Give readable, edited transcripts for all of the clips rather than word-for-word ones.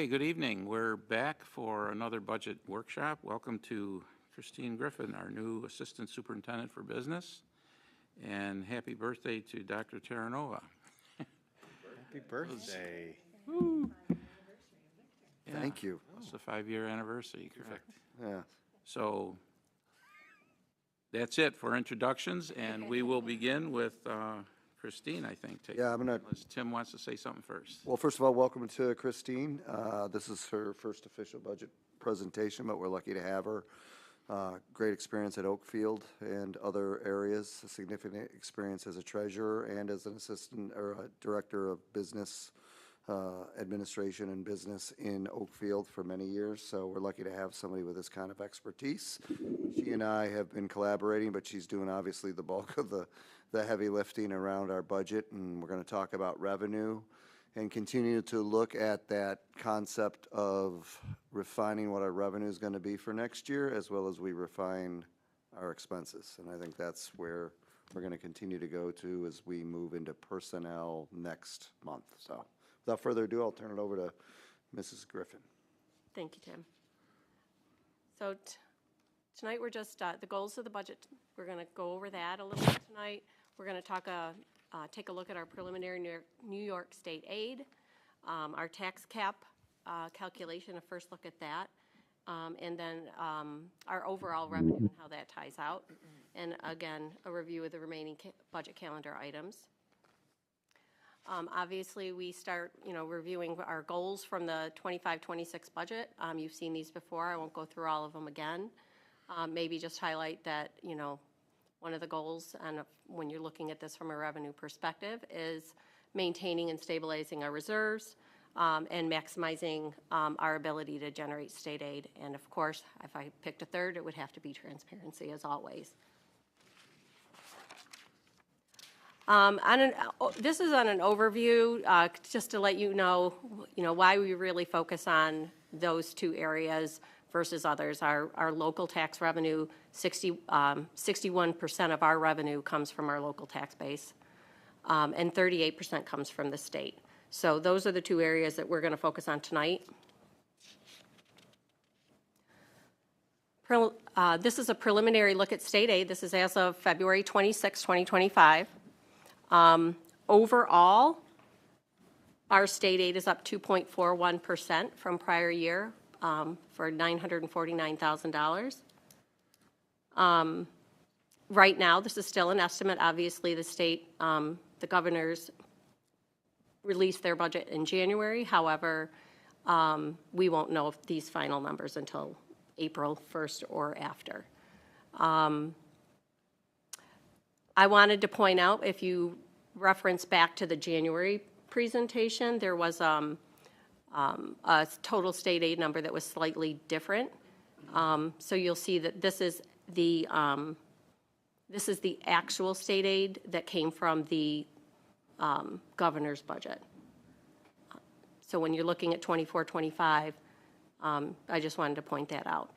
Okay, good evening. We're back for another budget workshop. Welcome to Christine Griffin, our new Assistant Superintendent for Business. And happy birthday to Dr. Terranova. Happy birthday. Yeah, Thank you. It's the 5-year anniversary, correct? Yeah. So that's it for introductions, and we will begin with Christine, I think. Yeah, Unless Tim wants to say something first. Well, first of all, welcome to Christine. This is her first official budget presentation, but we're lucky to have her. Great experience at Oakfield and other areas, a significant experience as a treasurer and as an assistant or a director of business administration and business in Oakfield for many years. So we're lucky to have somebody with this kind of expertise. She and I have been collaborating, but she's doing obviously the bulk of the heavy lifting around our budget, and we're going to talk about revenue and continue to look at that concept of refining what our revenue is going to be for next year, as well as we refine our expenses. And I think that's where we're going to continue to go to as we move into personnel next month. So without further ado, I'll turn it over to Mrs. Griffin. Thank you, Tim. So tonight we're just, the goals of the budget, we're going to go over that a little bit tonight. We're going to take a look at our preliminary New York State aid, our tax cap calculation, a first look at that, and then our overall revenue and how that ties out, and again, a review of the remaining budget calendar items. Obviously, we start, reviewing our goals from the 25-26 budget. You've seen these before. I won't go through all of them again. Maybe just highlight that, one of the goals, and when you're looking at this from a revenue perspective, is maintaining and stabilizing our reserves and maximizing our ability to generate state aid. And of course, if I picked a third, it would have to be transparency, as always. This is on an overview, just to let you know, why we really focus on those two areas versus others. Our local tax revenue, 61% of our revenue comes from our local tax base, and 38% comes from the state. So those are the two areas that we're going to focus on tonight. This is a preliminary look at state aid. This is as of February 26, 2025. Overall, our state aid is up 2.41% from prior year, for $949,000. Right now, this is still an estimate. Obviously, the state, the governors released their budget in January. However, we won't know these final numbers until April 1st or after. I wanted to point out, if you reference back to the January presentation, there was a total state aid number that was slightly different. So you'll see that this is the actual state aid that came from the governor's budget. So when you're looking at 24-25, I just wanted to point that out.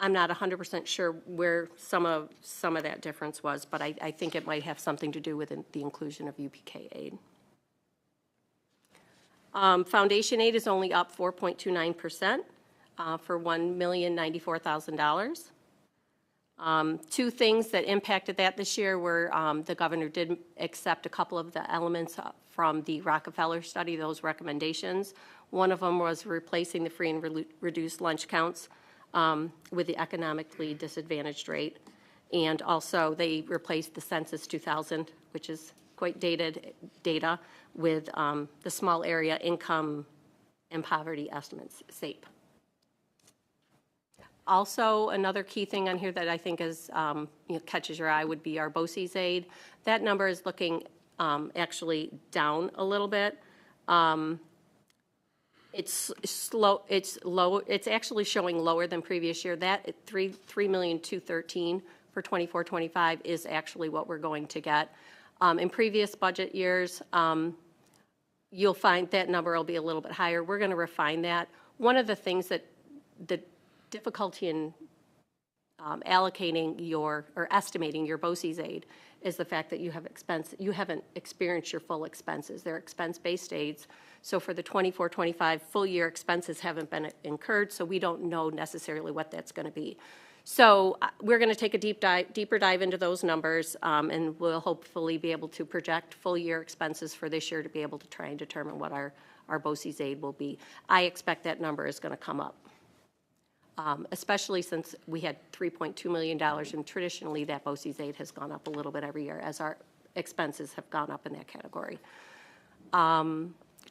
I'm not 100% sure where some of that difference was, but I think it might have something to do with the inclusion of UPK aid. Foundation aid is only up 4.29% for $1,094,000. Two things that impacted that this year were the governor did accept a couple of the elements from the Rockefeller study, those recommendations. One of them was replacing the free and reduced lunch counts with the economically disadvantaged rate. And also they replaced the Census 2000, which is quite dated data, with the small area income and poverty estimates, SAPE. Also, another key thing on here that I think is catches your eye would be our BOCES aid. That number is looking actually down a little bit. It's slow. It's low. It's actually showing lower than previous year. That at $3,213,000 for 24-25 is actually what we're going to get. In previous budget years, you'll find that number will be a little bit higher. We're going to refine that. One of the things that the difficulty in allocating or estimating your BOCES aid is the fact that you haven't experienced your full expenses. They're expense-based aids. So for the 24-25 full year expenses haven't been incurred, so we don't know necessarily what that's going to be. So we're going to take a deeper dive into those numbers, and we'll hopefully be able to project full year expenses for this year to be able to try and determine what our BOCES aid will be. I expect that number is going to come up, especially since we had $3.2 million, and traditionally that BOCES aid has gone up a little bit every year as our expenses have gone up in that category.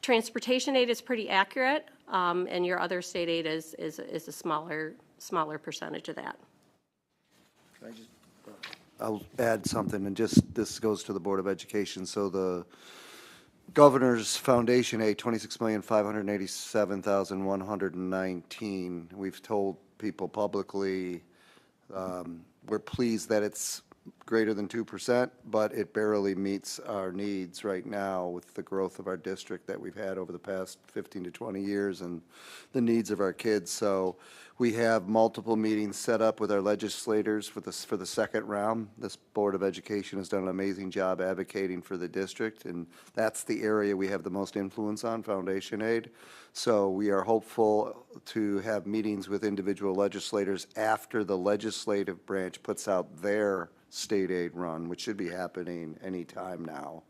Transportation aid is pretty accurate, and your other state aid is a smaller percentage of that. I'll add something, and just, this goes to the Board of Education. So the Governor's Foundation aid, $26,587,119. We've told people publicly, we're pleased that it's greater than 2%, but it barely meets our needs right now with the growth of our district that we've had over the past 15 to 20 years and the needs of our kids. So we have multiple meetings set up with our legislators for the second round. This Board of Education has done an amazing job advocating for the district, and that's the area we have the most influence on, foundation aid. So we are hopeful to have meetings with individual legislators after the legislative branch puts out their state aid run, which should be happening any time now.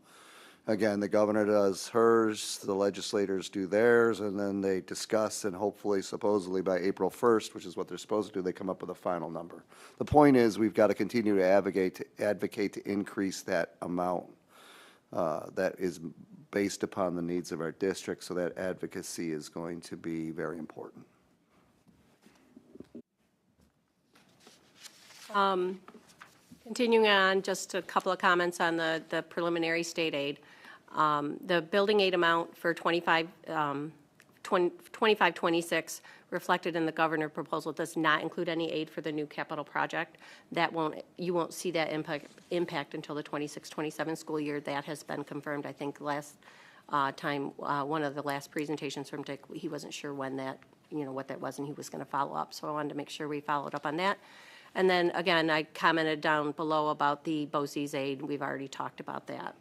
Again, the governor does hers, the legislators do theirs, and then they discuss, and hopefully, supposedly by April 1st, which is what they're supposed to do, they come up with a final number. The point is, we've got to continue to advocate to increase that amount that is based upon the needs of our district, so that advocacy is going to be very important. Continuing on, just a couple of comments on the preliminary state aid. The building aid amount for 25-26 reflected in the governor proposal does not include any aid for the new capital project. You won't see that impact until the 26-27 school year. That has been confirmed. I think last time, one of the last presentations from Dick, he wasn't sure when that, what that was, and he was going to follow up. So I wanted to make sure we followed up on that. And then, again, I commented down below about the BOCES aid. We've already talked about that.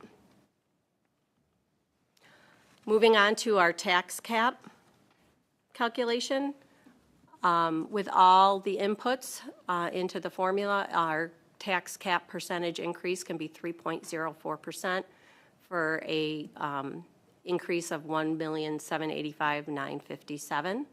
Moving on to our tax cap calculation. With all the inputs into the formula, our tax cap percentage increase can be 3.04% for a increase of $1,785,957.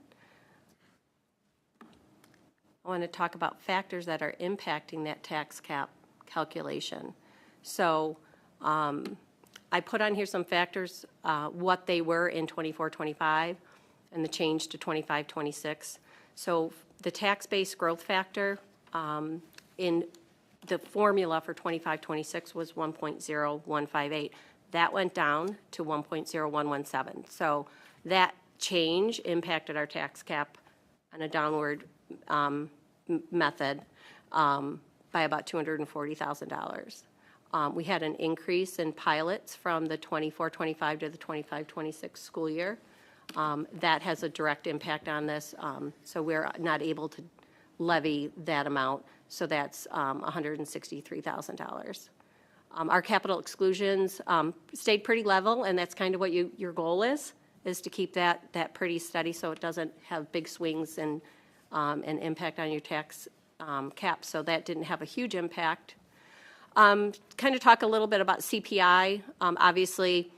I want to talk about factors that are impacting that tax cap calculation. So I put on here some factors, what they were in 24-25 and the change to 25-26. So the tax-based growth factor in the formula for 25-26 was 1.0158. That went down to 1.0117. So that change impacted our tax cap on a downward method by about $240,000. We had an increase in pilots from the 24-25 to the 25-26 school year. That has a direct impact on this, so we're not able to levy that amount, so that's $163,000. Our capital exclusions stayed pretty level, and that's kind of what your goal is to keep that pretty steady so it doesn't have big swings and impact on your tax cap. So that didn't have a huge impact. Kind of talk a little bit about CPI. Obviously,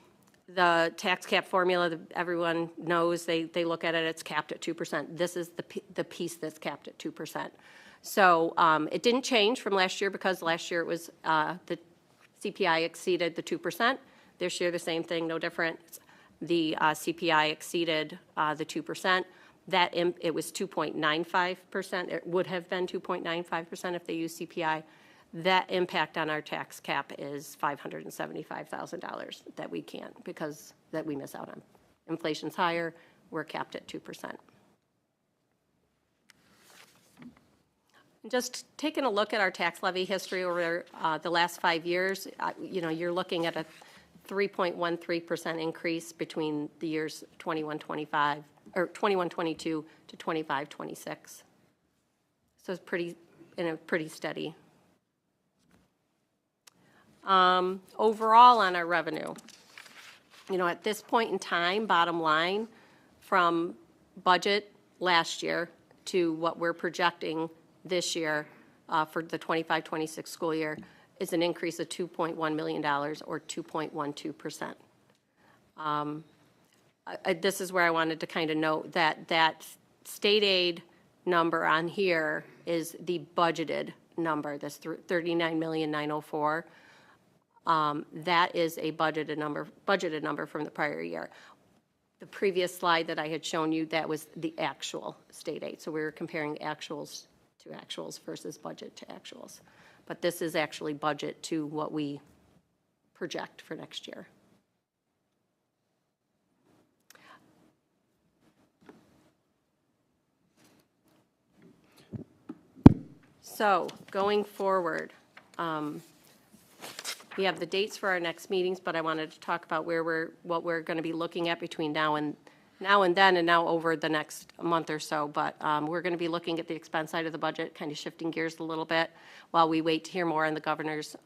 the tax cap formula, everyone knows, they look at it, it's capped at 2%. This is the piece that's capped at 2%. So it didn't change from last year because last year it was the CPI exceeded the 2%. This year the same thing, no different. The CPI exceeded the 2%. It was 2.95%. It would have been 2.95% if they used CPI. That impact on our tax cap is $575,000 that we can't, because that we miss out on. Inflation's higher, we're capped at 2%. Just taking a look at our tax levy history over the last 5 years, you're looking at a 3.13% increase between the years 21-22 to 25-26. So it's in a pretty steady. Overall on our revenue, at this point in time, bottom line, from budget last year to what we're projecting this year for the 25-26 school year is an increase of $2.1 million or 2.12%. This is where I wanted to kind of note that state aid number on here is the budgeted number, this $39,904,000. That is a budgeted number from the prior year. The previous slide that I had shown you, that was the actual state aid. So we were comparing actuals to actuals versus budget to actuals. But this is actually budget to what we project for next year. So going forward, we have the dates for our next meetings, but I wanted to talk about what we're going to be looking at between now and then, and now over the next month or so. But we're going to be looking at the expense side of the budget, kind of shifting gears a little bit while we wait to hear more on the governor's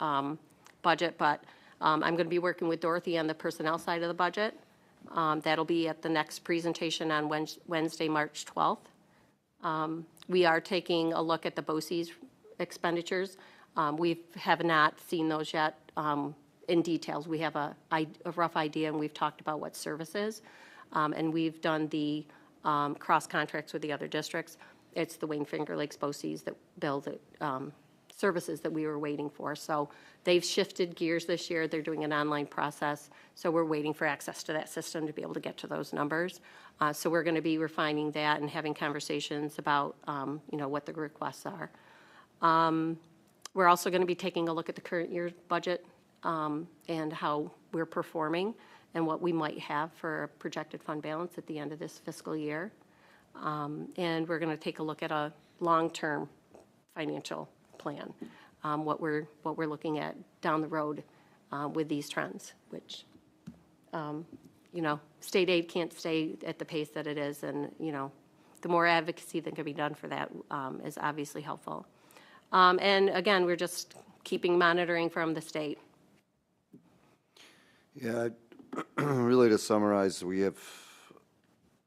budget. But I'm going to be working with Dorothy on the personnel side of the budget. That'll be at the next presentation on Wednesday, March 12th. We are taking a look at the BOCES expenditures. We have not seen those yet in details. We have a rough idea, and we've talked about what services. And we've done the cross contracts with the other districts. It's the Wayne Finger Lakes BOCES that bill the services that we were waiting for. So they've shifted gears this year. They're doing an online process. So we're waiting for access to that system to be able to get to those numbers. So we're going to be refining that and having conversations about, what the requests are. We're also going to be taking a look at the current year's budget and how we're performing and what we might have for a projected fund balance at the end of this fiscal year. And we're going to take a look at a long-term financial plan, what we're looking at down the road with these trends, which, state aid can't stay at the pace that it is, and, the more advocacy that can be done for that is obviously helpful. And again, we're just keeping monitoring from the state. Yeah, really to summarize, we have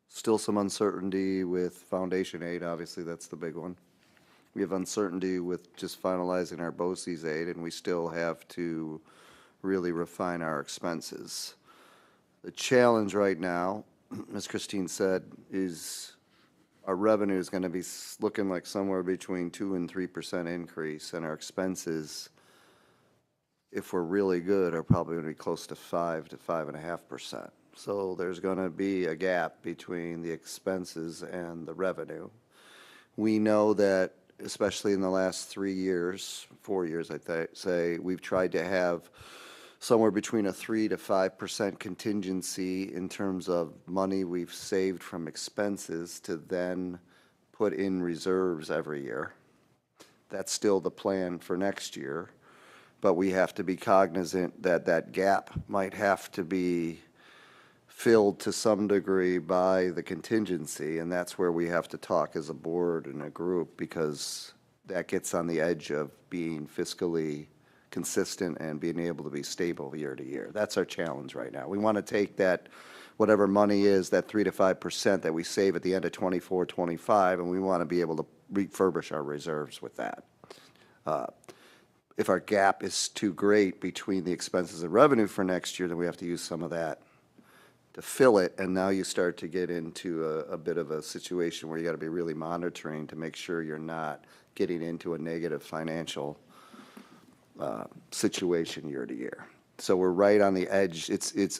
still some uncertainty with foundation aid. Obviously, that's the big one. We have uncertainty with just finalizing our BOCES aid, and we still have to really refine our expenses. The challenge right now, as Christine said, is our revenue is going to be looking like somewhere between 2 and 3% increase, and our expenses, if we're really good, are probably going to be close to 5 to 5.5%. So there's going to be a gap between the expenses and the revenue. We know that, especially in the last 3 years, 4 years, I'd say, we've tried to have somewhere between a 3 to 5% contingency in terms of money we've saved from expenses to then put in reserves every year. That's still the plan for next year, but we have to be cognizant that that gap might have to be filled to some degree by the contingency, and that's where we have to talk as a board and a group, because that gets on the edge of being fiscally consistent and being able to be stable year to year. That's our challenge right now. We want to take that, whatever money is, that 3 to 5% that we save at the end of 24, 25, and we want to be able to refurbish our reserves with that. If our gap is too great between the expenses and revenue for next year, then we have to use some of that to fill it, and now you start to get into a bit of a situation where you got to be really monitoring to make sure you're not getting into a negative financial situation year to year. So we're right on the edge.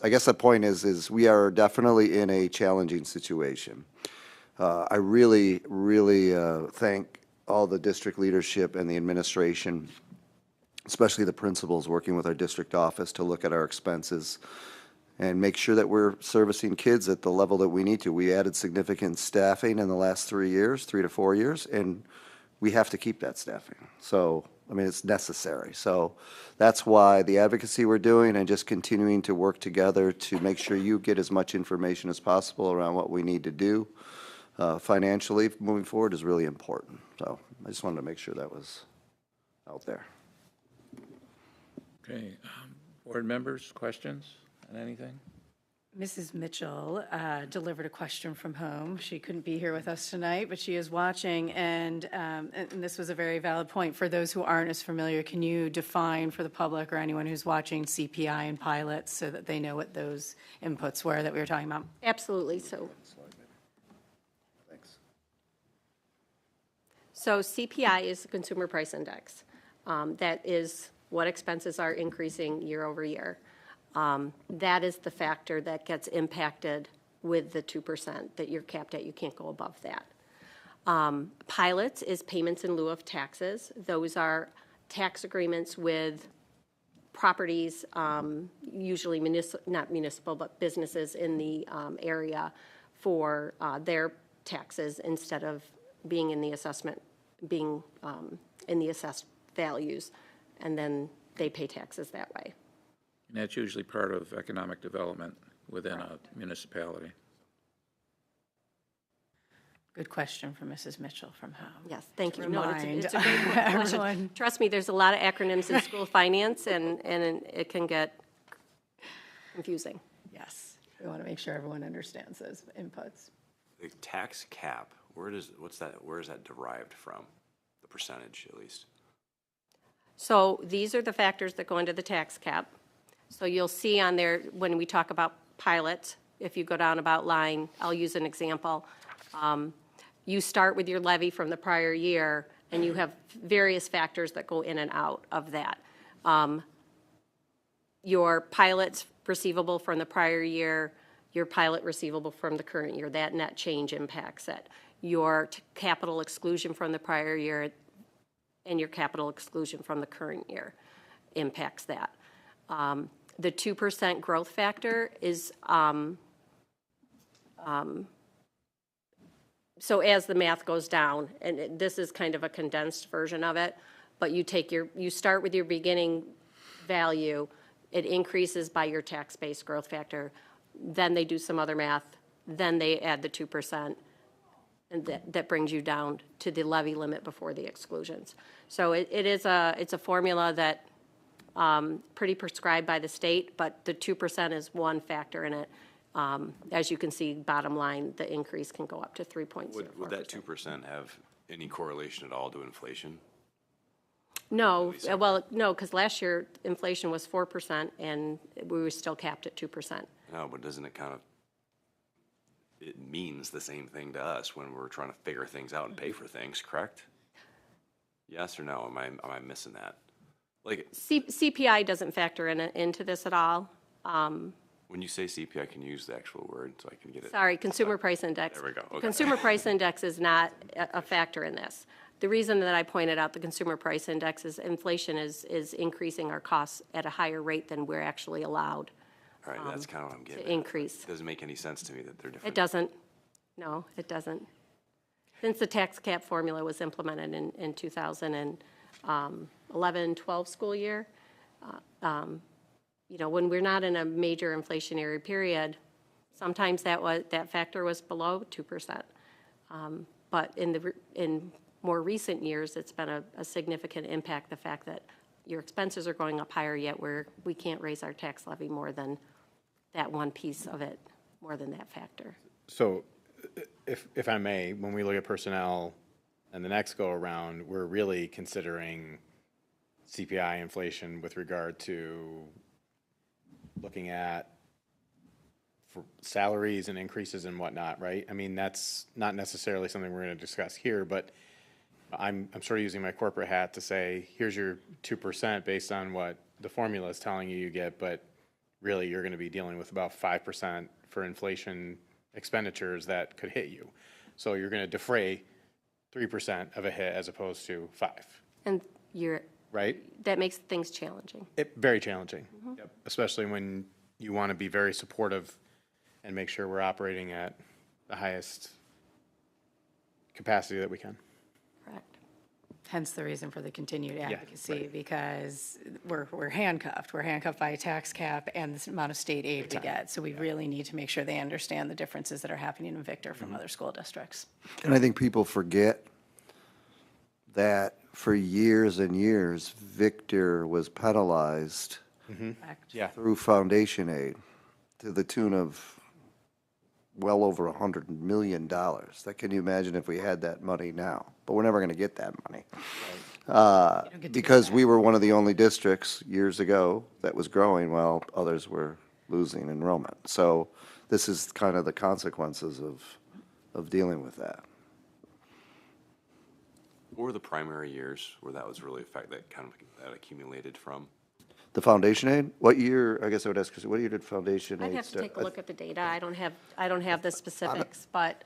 I guess the point is we are definitely in a challenging situation. I really thank all the district leadership and the administration, especially the principals working with our district office to look at our expenses and make sure that we're servicing kids at the level that we need to. We added significant staffing in the last 3 to 4 years, and we have to keep that staffing. So, it's necessary. So that's why the advocacy we're doing and just continuing to work together to make sure you get as much information as possible around what we need to do. financially moving forward is really important. So I just wanted to make sure that was out there. Okay, board members, questions on anything? Mrs. Mitchell delivered a question from home. She couldn't be here with us tonight, but she is watching, and this was a very valid point. For those who aren't as familiar, can you define for the public or anyone who's watching CPI and pilots so that they know what those inputs were that we were talking about? Absolutely. So Thanks. CPI is the Consumer Price Index. That is what expenses are increasing year over year. That is the factor that gets impacted with the 2% that you're capped at. You can't go above that. Pilots is payments in lieu of taxes. Those are tax agreements with properties, usually not municipal, but businesses in the area for their taxes instead of being in the assessment, being in the assessed values, and then they pay taxes that way. And that's usually part of economic development within a municipality. Good question from Mrs. Mitchell from home. Yes, thank you. No, It's a great question. everyone. Trust me, there's a lot of acronyms in school finance, and it can get confusing. Yes, we want to make sure everyone understands those inputs. The tax cap, where is that derived from? The percentage, at least. So these are the factors that go into the tax cap. So you'll see on there, when we talk about pilots, if you go down about line, I'll use an example. You start with your levy from the prior year, and you have various factors that go in and out of that. Your pilot's receivable from the prior year, your pilot receivable from the current year, that net change impacts it. Your capital exclusion from the prior year and your capital exclusion from the current year impacts that. The 2% growth factor is, so as the math goes down, and this is kind of a condensed version of it, but you start with your beginning value, it increases by your tax-based growth factor, then they do some other math, then they add the 2%, and that brings you down to the levy limit before the exclusions. So it's a formula that pretty prescribed by the state, but the 2% is one factor in it. As you can see, bottom line, the increase can go up to 3.04%. Would that 2% have any correlation at all to inflation? No, well, no, because last year inflation was 4% and we were still capped at 2%. No, but doesn't it it means the same thing to us when we're trying to figure things out and pay for things, correct? Yes or no? Am I missing that? Like CPI doesn't factor into this at all. when you say CPI, can you use the actual word so I can get it? Sorry, Consumer Price Index. There we go. Okay. Consumer Price Index is not a factor in this. The reason that I pointed out the Consumer Price Index is inflation is increasing our costs at a higher rate than we're actually allowed All right, that's kind of what I'm getting to at. increase. It doesn't make any sense to me that they're different. It doesn't. No, it doesn't. Since the tax cap formula was implemented in 2011-12 school year, you know, when we're not in a major inflationary period, sometimes that factor was below 2%. But in more recent years, it's been a significant impact, the fact that your expenses are going up higher, yet we can't raise our tax levy more than that one piece of it, more than that factor. So if I may, when we look at personnel and the next go around, we're really considering CPI inflation with regard to looking at for salaries and increases and whatnot, right? I mean, that's not necessarily something we're going to discuss here, but I'm sort of using my corporate hat to say, here's your 2% based on what the formula is telling you get, but really you're going to be dealing with about 5% for inflation expenditures that could hit you. So you're going to defray 3% of a hit as opposed to 5%. And right? That makes things challenging. Very challenging, Yep. Especially when you want to be very supportive and make sure we're operating at the highest capacity that we can. Correct. Hence the reason for the continued advocacy, because we're handcuffed. We're handcuffed by a tax cap and this amount of state aid we get. So we really need to make sure they understand the differences that are happening in Victor from other school districts. And I think people forget that for years and years, Victor was penalized Correct? Yeah. through foundation aid to the tune of well over $100 million. That, can you imagine if we had that money now? But we're never going to get that money. Because we were one of the only districts years ago that was growing while others were losing enrollment. So this is kind of the consequences of dealing with that. What were the primary years where that was really that accumulated from? The foundation aid, what year, I guess I would ask, what year did foundation aid I'd have to start? take a look at the data. I don't have the specifics, but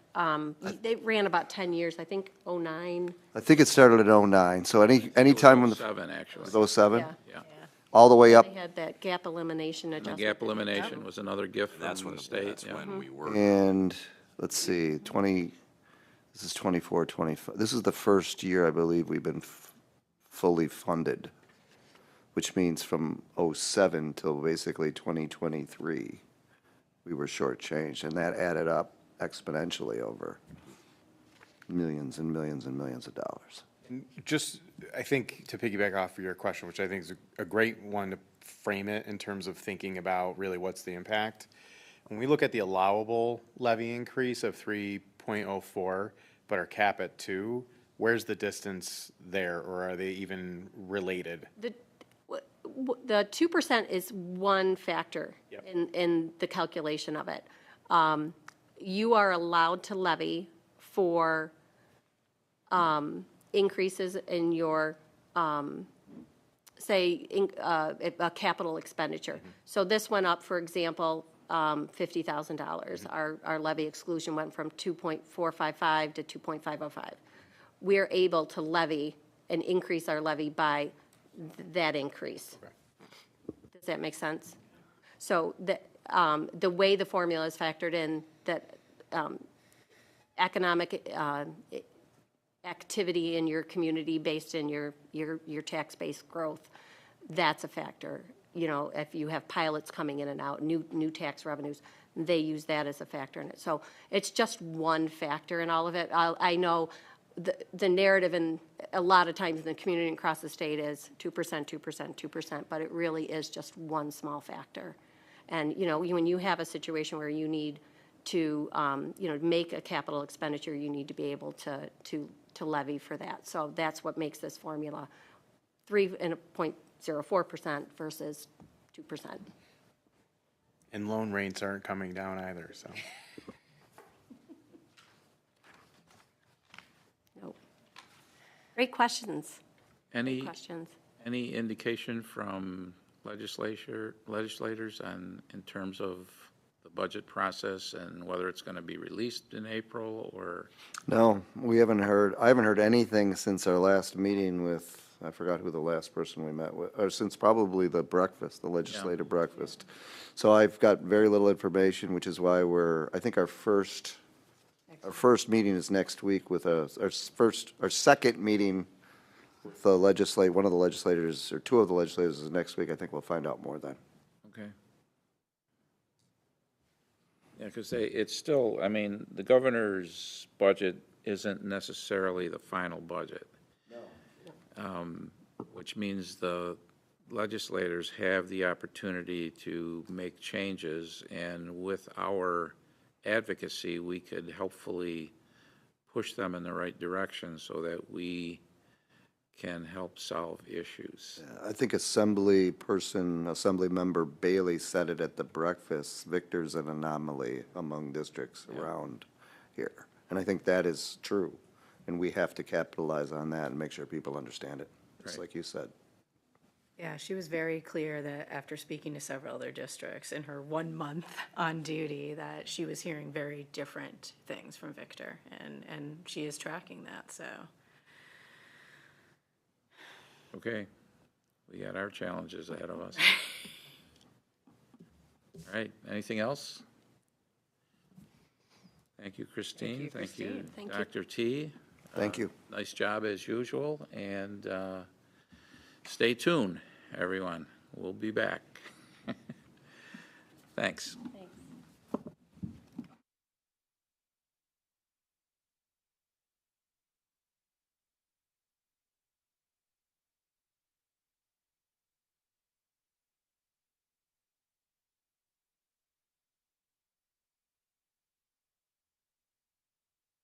they ran about 10 years, I think '09. I think it started in '09, so any time when the, 7, actually. it was '07? Yeah. Yeah. All the way up, They had that gap elimination And the adjustment. gap elimination was another gift And that's from when the state. that's yeah. when we were. and, let's see, this is 24, 25, this is the first year, I believe, we've been fully funded, which means from '07 till basically 2023, we were shortchanged, and that added up exponentially over millions and millions and millions of dollars. Just, I think, to piggyback off of your question, which I think is a great one to frame it in terms of thinking about really what's the impact. When we look at the allowable levy increase of 3.04, but our cap at 2, where's the distance there, or are they even related? The 2% is one factor Yep. in the calculation of it. You are allowed to levy for increases in your, a capital expenditure. So this went up, for example, $50,000. Our levy exclusion went from 2.455 to 2.505. We're able to levy and increase our levy by that increase. Does that make sense? So the way the formula is factored in, that economic activity in your community based in your tax-based growth, that's a factor. You know, if you have pilots coming in and out, new tax revenues, they use that as a factor in it. So it's just one factor in all of it. I know the narrative and a lot of times in the community and across the state is 2%, 2%, 2%, but it really is just one small factor. And, you know, when you have a situation where you need to, make a capital expenditure, you need to be able to levy for that. So that's what makes this formula 3.04% versus 2%. And loan rates aren't coming down either, so. Nope. Great questions. Any Questions. indication from legislators in terms of the budget process and whether it's going to be released in April or? No, I haven't heard anything since our last meeting with, I forgot who the last person we met with, or since probably the legislative breakfast. So I've got very little information, which is why I think our first meeting is next week with our second meeting with the one of the legislators, or two of the legislators is next week. I think we'll find out more then. Okay. Yeah, because it's still, I mean, the governor's budget isn't necessarily the final budget. No. Which means the legislators have the opportunity to make changes, and with our advocacy, we could helpfully push them in the right direction so that we can help solve issues. I think Assembly Member Bailey said it at the breakfast, Victor's an anomaly among districts around here. And I think that is true. And we have to capitalize on that and make sure people understand it, just Right. like you said. Yeah, she was very clear that after speaking to several other districts in her 1 month on duty, that she was hearing very different things from Victor, and she is tracking that, so. Okay, we got our challenges ahead of us. All right, anything else? Thank you, Christine. Thank you, Christine. Thank you. Dr. T. Thank you. Nice job as usual, and stay tuned, everyone. We'll be back. Thanks.